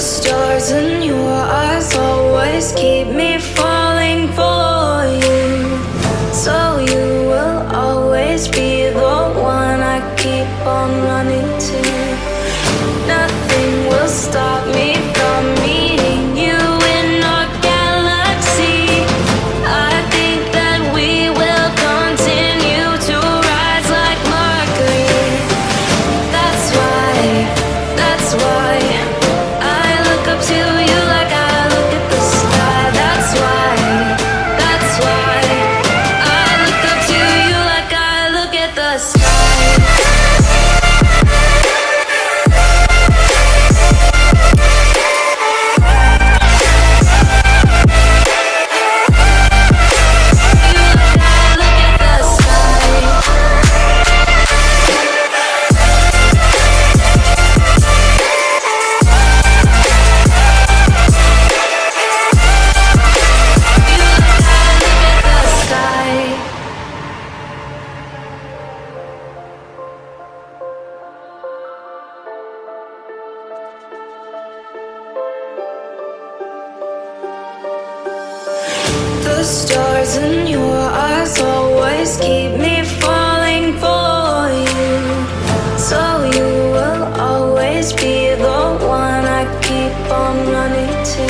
stars in your eyes always keep me falling for you. So you will always be the one I keep on running to. Nothing will stop me from meeting you in our galaxy. I think that we will continue to rise like Mercury. That's why I look up to you like I look at the sky. That's why I look up to you like I look at the sky. The stars in your eyes always keep me falling for you. So you will always be the one I keep on running to.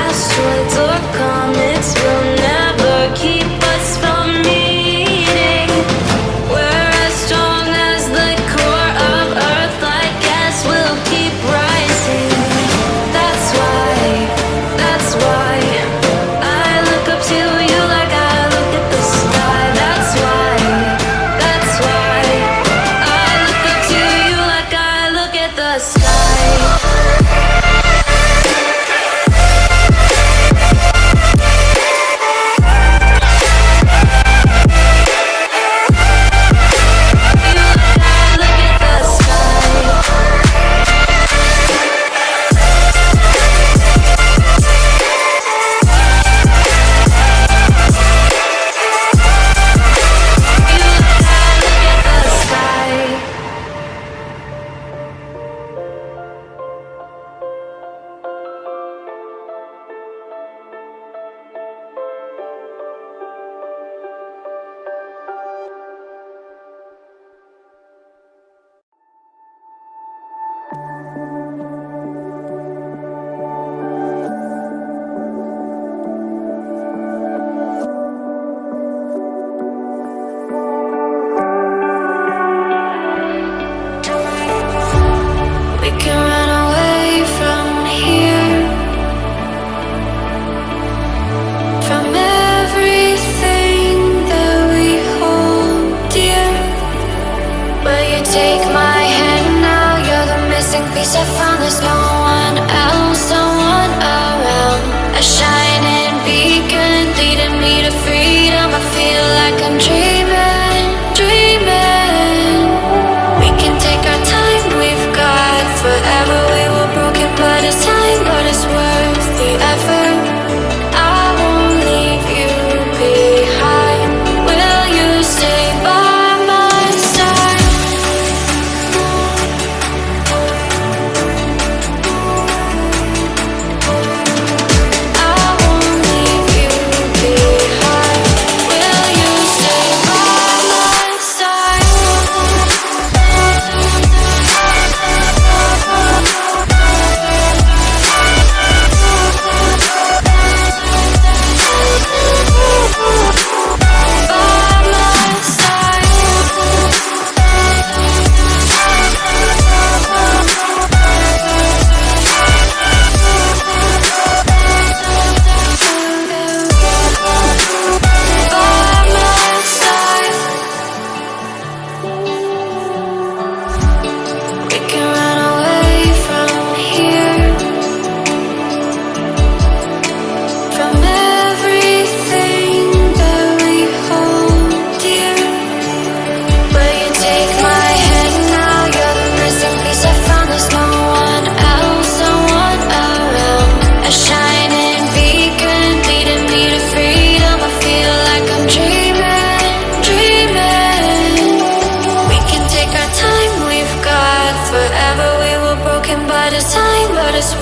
Asteroids or comets will never keep us from meeting. We're as strong as the core of Earth, I guess we'll keep rising. That's why I look up to you like I look at the sky. That's why I look up to you like I look at the sky.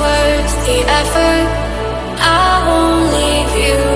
worth the effort. I won't leave you